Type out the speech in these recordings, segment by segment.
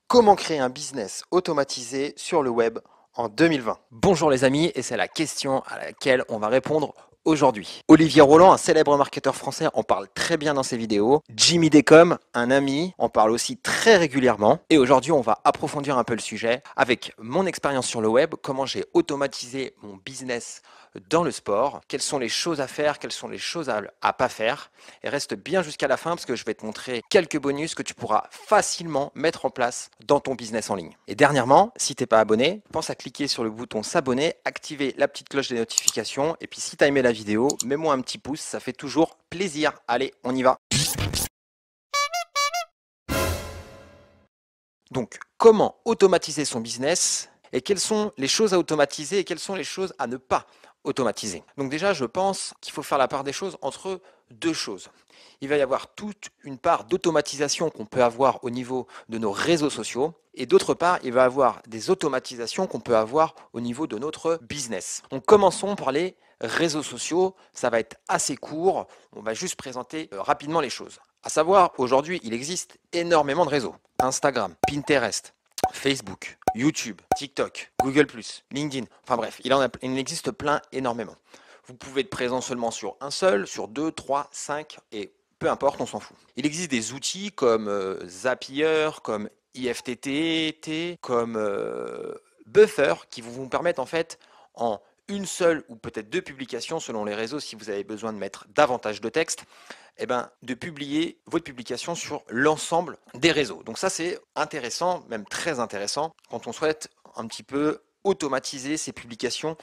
Comment créer un business automatisé sur le web en 2020? Bonjour les amis, et c'est la question à laquelle on va répondre aujourd'hui. Olivier Roland, un célèbre marketeur français, en parle très bien dans ses vidéos. Jimmy Decom, un ami, en parle aussi très régulièrement. Et aujourd'hui, on va approfondir un peu le sujet avec mon expérience sur le web, comment j'ai automatisé mon business dans le sport, quelles sont les choses à faire, quelles sont les choses à pas faire. Et reste bien jusqu'à la fin parce que je vais te montrer quelques bonus que tu pourras facilement mettre en place dans ton business en ligne. Et dernièrement, si tu n'es pas abonné, pense à cliquer sur le bouton s'abonner, activer la petite cloche des notifications. Et puis si tu as aimé la vidéo, mets-moi un petit pouce, ça fait toujours plaisir. Allez, on y va. Donc, comment automatiser son business et quelles sont les choses à automatiser et quelles sont les choses à ne pas automatiser. Donc déjà, je pense qu'il faut faire la part des choses entre deux choses. Il va y avoir toute une part d'automatisation qu'on peut avoir au niveau de nos réseaux sociaux et d'autre part, il va y avoir des automatisations qu'on peut avoir au niveau de notre business. Donc commençons par les réseaux sociaux, ça va être assez court, on va juste présenter rapidement les choses. À savoir, aujourd'hui, il existe énormément de réseaux. Instagram, Pinterest, Facebook, YouTube, TikTok, Google+, LinkedIn, enfin bref, il en existe plein énormément. Vous pouvez être présent seulement sur un seul, sur 2, 3, 5 et peu importe, on s'en fout. Il existe des outils comme Zapier, comme IFTTT, comme Buffer qui vous permettent en fait en une seule ou peut-être deux publications selon les réseaux si vous avez besoin de mettre davantage de texte, de publier votre publication sur l'ensemble des réseaux. Donc ça c'est intéressant, même très intéressant, quand on souhaite un petit peu automatiser ses publications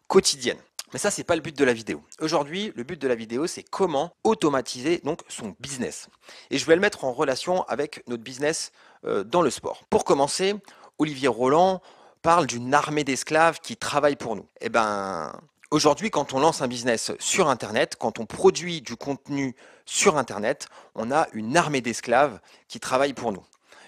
quotidiennes. Mais ça, c'est pas le but de la vidéo. Aujourd'hui, le but de la vidéo, c'est comment automatiser donc son business. Et je vais le mettre en relation avec notre business dans le sport. Pour commencer, Olivier Roland parle d'une armée d'esclaves qui travaillent pour nous. Aujourd'hui, quand on lance un business sur Internet, quand on produit du contenu sur Internet, on a une armée d'esclaves qui travaillent pour nous.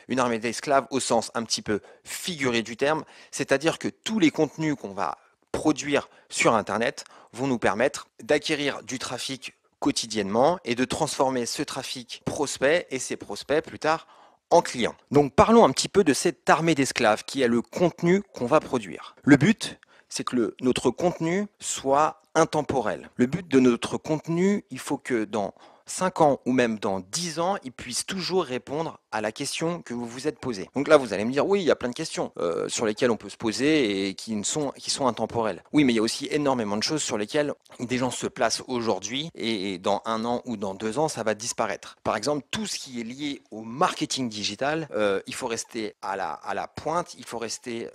Une armée d'esclaves au sens un petit peu figuré du terme, c'est-à-dire que tous les contenus qu'on va produire sur Internet vont nous permettre d'acquérir du trafic quotidiennement et de transformer ce trafic prospect et ces prospects plus tard en clients. Donc parlons un petit peu de cette armée d'esclaves qui est le contenu qu'on va produire. Le but, c'est que notre contenu soit intemporel. Le but de notre contenu, il faut que dans 5 ans ou même dans 10 ans, il puisse toujours répondre à la question que vous vous êtes posée. Donc là, vous allez me dire, oui, il y a plein de questions sur lesquelles on peut se poser et qui sont intemporelles. Oui, mais il y a aussi énormément de choses sur lesquelles des gens se placent aujourd'hui et dans 1 an ou dans 2 ans, ça va disparaître. Par exemple, tout ce qui est lié au marketing digital, il faut rester à la pointe, il faut rester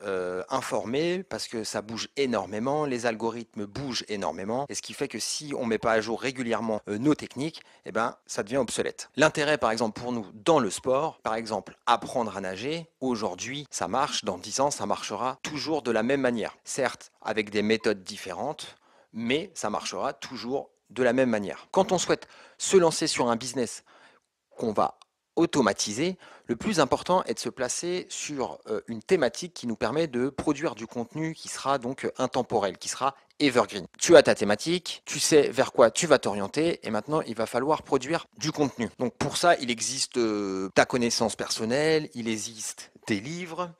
informé parce que ça bouge énormément, les algorithmes bougent énormément, et ce qui fait que si on ne met pas à jour régulièrement nos techniques, ça devient obsolète. L'intérêt, par exemple, pour nous dans le sport, par exemple, apprendre à nager, aujourd'hui, ça marche, dans 10 ans, ça marchera toujours de la même manière. Certes, avec des méthodes différentes, mais ça marchera toujours de la même manière. Quand on souhaite se lancer sur un business qu'on va automatiser, le plus important est de se placer sur une thématique qui nous permet de produire du contenu qui sera donc intemporel, qui sera evergreen. Tu as ta thématique, tu sais vers quoi tu vas t'orienter et maintenant il va falloir produire du contenu. Donc pour ça, il existe ta connaissance personnelle, il existe des livres,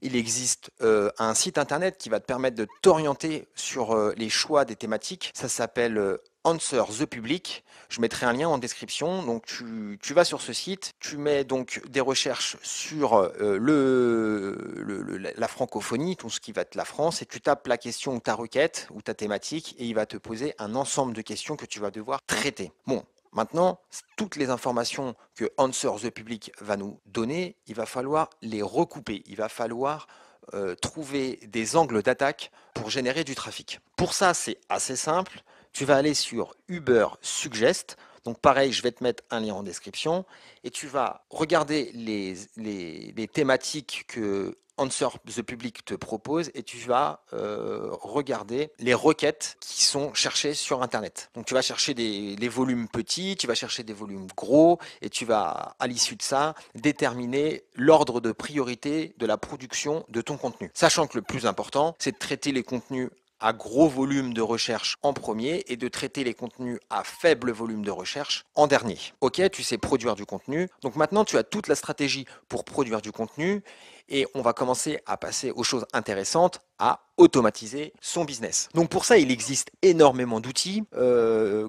il existe un site internet qui va te permettre de t'orienter sur les choix des thématiques. Ça s'appelle Answer the Public. Je mettrai un lien en description. Donc tu vas sur ce site, tu mets donc des recherches sur la francophonie, tout ce qui va être la France, et tu tapes la question ou ta requête ou ta thématique, et il va te poser un ensemble de questions que tu vas devoir traiter. Bon, maintenant, toutes les informations que Answer the Public va nous donner, il va falloir les recouper. Il va falloir trouver des angles d'attaque pour générer du trafic. Pour ça, c'est assez simple. Tu vas aller sur Uber Suggest. Donc pareil, je vais te mettre un lien en description et tu vas regarder les thématiques que Answer the Public te propose et tu vas regarder les requêtes qui sont cherchées sur Internet. Donc tu vas chercher des volumes petits, tu vas chercher des volumes gros et tu vas, à l'issue de ça, déterminer l'ordre de priorité de la production de ton contenu. Sachant que le plus important, c'est de traiter les contenus à gros volume de recherche en premier et de traiter les contenus à faible volume de recherche en dernier. Ok, tu sais produire du contenu. Donc maintenant, tu as toute la stratégie pour produire du contenu et on va commencer à passer aux choses intéressantes, à automatiser son business. Donc pour ça, il existe énormément d'outils,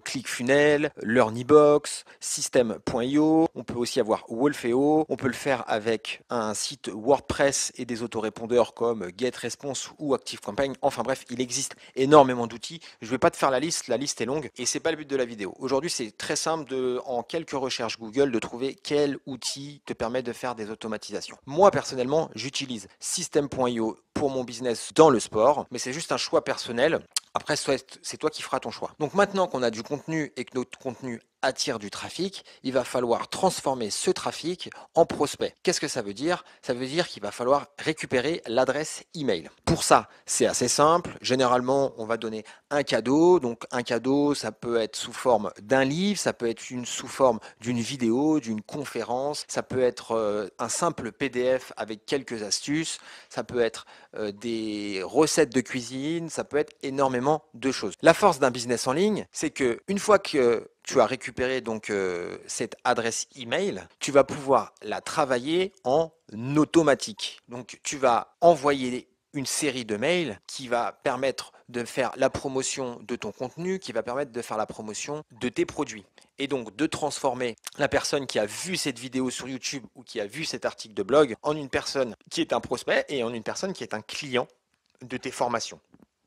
ClickFunnels, LearnyBox, System.io, on peut aussi avoir Wolfeo, on peut le faire avec un site WordPress et des autorépondeurs comme GetResponse ou ActiveCampaign. Enfin bref, il existe énormément d'outils. Je ne vais pas te faire la liste est longue et c'est pas le but de la vidéo. Aujourd'hui, c'est très simple en quelques recherches Google, de trouver quel outil te permet de faire des automatisations. Moi, personnellement, j'utilise System.io pour mon business dans le sport, mais c'est juste un choix personnel. Après, c'est toi qui feras ton choix. Donc maintenant qu'on a du contenu et que notre contenu attire du trafic, il va falloir transformer ce trafic en prospect. Qu'est-ce que ça veut dire? Ça veut dire qu'il va falloir récupérer l'adresse email. Pour ça, c'est assez simple. Généralement, on va donner un cadeau. Donc un cadeau, ça peut être sous forme d'un livre, ça peut être sous forme d'une vidéo, d'une conférence, ça peut être un simple PDF avec quelques astuces, ça peut être des recettes de cuisine, ça peut être énormément de choses. La force d'un business en ligne, c'est que une fois que tu as récupéré donc cette adresse email, tu vas pouvoir la travailler en automatique. Donc tu vas envoyer une série de mails qui va permettre de faire la promotion de ton contenu, qui va permettre de faire la promotion de tes produits. Et donc de transformer la personne qui a vu cette vidéo sur YouTube ou qui a vu cet article de blog en une personne qui est un prospect et en une personne qui est un client de tes formations.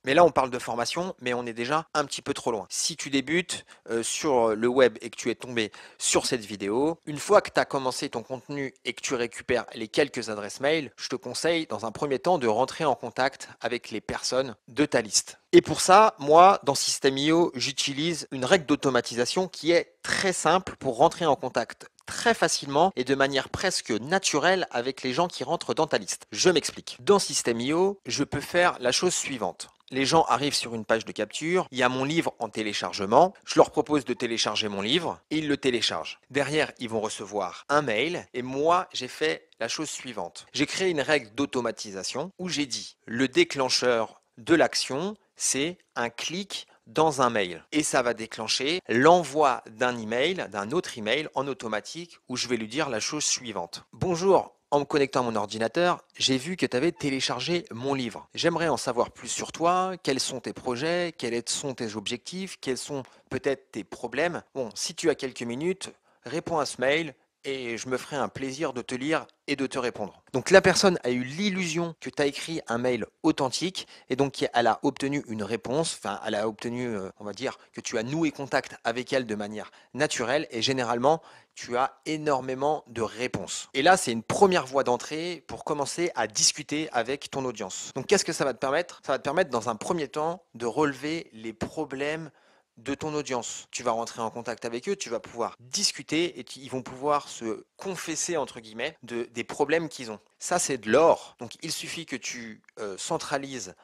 Mais là, on parle de formation, mais on est déjà un petit peu trop loin. Si tu débutes sur le web et que tu es tombé sur cette vidéo, une fois que tu as commencé ton contenu et que tu récupères les quelques adresses mail, je te conseille dans un premier temps de rentrer en contact avec les personnes de ta liste. Et pour ça, moi, dans System.io, j'utilise une règle d'automatisation qui est très simple pour rentrer en contact très facilement et de manière presque naturelle avec les gens qui rentrent dans ta liste. Je m'explique. Dans System.io, je peux faire la chose suivante. Les gens arrivent sur une page de capture, il y a mon livre en téléchargement, je leur propose de télécharger mon livre et ils le téléchargent. Derrière, ils vont recevoir un mail et moi, j'ai fait la chose suivante. J'ai créé une règle d'automatisation où j'ai dit le déclencheur de l'action, c'est un clic dans un mail et ça va déclencher l'envoi d'un email, d'un autre email en automatique où je vais lui dire la chose suivante. Bonjour, en me connectant à mon ordinateur, j'ai vu que tu avais téléchargé mon livre. J'aimerais en savoir plus sur toi, quels sont tes projets, quels sont tes objectifs, quels sont peut-être tes problèmes. Bon, si tu as quelques minutes, réponds à ce mail et je me ferai un plaisir de te lire et de te répondre. Donc la personne a eu l'illusion que tu as écrit un mail authentique et donc elle a obtenu une réponse, enfin elle a obtenu, on va dire, que tu as noué contact avec elle de manière naturelle et généralement tu as énormément de réponses. Et là, c'est une première voie d'entrée pour commencer à discuter avec ton audience. Donc qu'est-ce que ça va te permettre? Ça va te permettre dans un premier temps de relever les problèmes de ton audience. Tu vas rentrer en contact avec eux, tu vas pouvoir discuter et ils vont pouvoir se confesser entre guillemets des problèmes qu'ils ont. Ça, c'est de l'or. Donc il suffit que tu centralises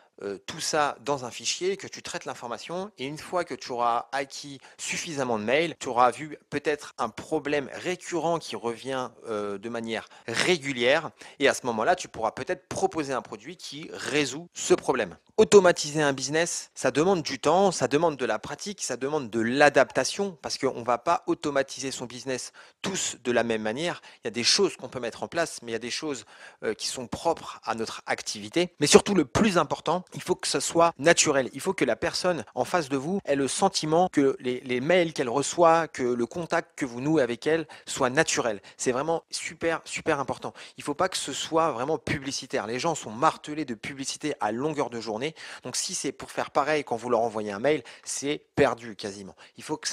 tout ça dans un fichier, que tu traites l'information et une fois que tu auras acquis suffisamment de mails, tu auras vu peut-être un problème récurrent qui revient de manière régulière et à ce moment-là, tu pourras peut-être proposer un produit qui résout ce problème. Automatiser un business, ça demande du temps, ça demande de la pratique, ça demande de l'adaptation parce qu'on ne va pas automatiser son business tous de la même manière. Il y a des choses qu'on peut mettre en place, mais il y a des choses qui sont propres à notre activité. Mais surtout, le plus important, il faut que ce soit naturel. Il faut que la personne en face de vous ait le sentiment que les mails qu'elle reçoit, que le contact que vous nouez avec elle soit naturel. C'est vraiment super, super important. Il ne faut pas que ce soit vraiment publicitaire. Les gens sont martelés de publicité à longueur de journée. Donc si c'est pour faire pareil quand vous leur envoyez un mail, c'est perdu quasiment. Il faut que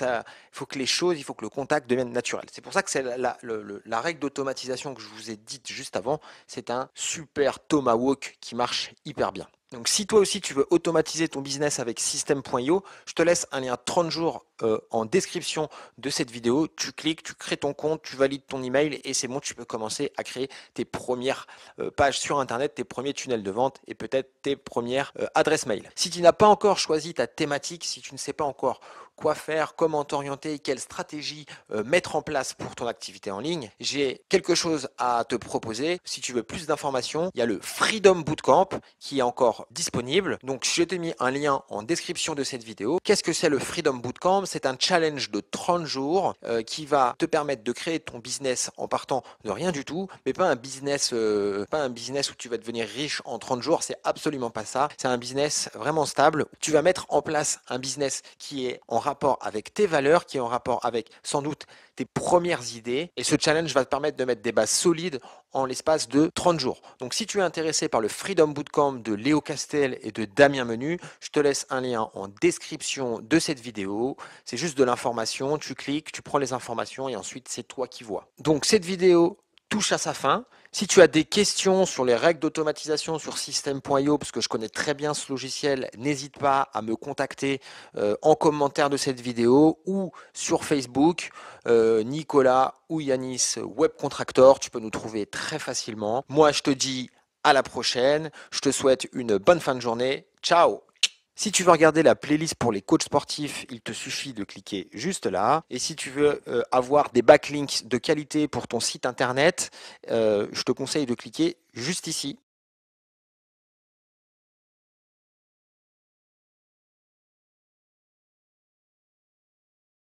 le contact devienne naturel. C'est pour ça que c'est la règle d'automatisation que je vous ai dite juste avant. C'est un super tomahawk qui marche hyper bien. Donc si toi aussi tu veux automatiser ton business avec System.io, je te laisse un lien 30 jours en description de cette vidéo. Tu cliques, tu crées ton compte, tu valides ton email et c'est bon, tu peux commencer à créer tes premières pages sur Internet, tes premiers tunnels de vente et peut-être tes premières adresses mail. Si tu n'as pas encore choisi ta thématique, si tu ne sais pas encore quoi faire, comment t'orienter, quelle stratégie mettre en place pour ton activité en ligne, j'ai quelque chose à te proposer. Si tu veux plus d'informations, il y a le Freedom Bootcamp qui est encore toujours disponible. Donc je t'ai mis un lien en description de cette vidéo. Qu'est-ce que c'est le Freedom Bootcamp? C'est un challenge de 30 jours qui va te permettre de créer ton business en partant de rien du tout, mais pas un business où tu vas devenir riche en 30 jours. C'est absolument pas ça. C'est un business vraiment stable. Tu vas mettre en place un business qui est en rapport avec tes valeurs, qui est en rapport avec sans doute tes premières idées. Et ce challenge va te permettre de mettre des bases solides en l'espace de 30 jours. Donc si tu es intéressé par le Freedom Bootcamp de Léo Castel et de Damien Menu, je te laisse un lien en description de cette vidéo. C'est juste de l'information, tu cliques, tu prends les informations et ensuite c'est toi qui vois. Donc cette vidéo touche à sa fin. Si tu as des questions sur les règles d'automatisation sur System.io, parce que je connais très bien ce logiciel, n'hésite pas à me contacter en commentaire de cette vidéo ou sur Facebook, Nicolas ou Yanis Web Contractor. Tu peux nous trouver très facilement. Moi, je te dis à la prochaine. Je te souhaite une bonne fin de journée. Ciao! Si tu veux regarder la playlist pour les coachs sportifs, il te suffit de cliquer juste là. Et si tu veux avoir des backlinks de qualité pour ton site internet, je te conseille de cliquer juste ici.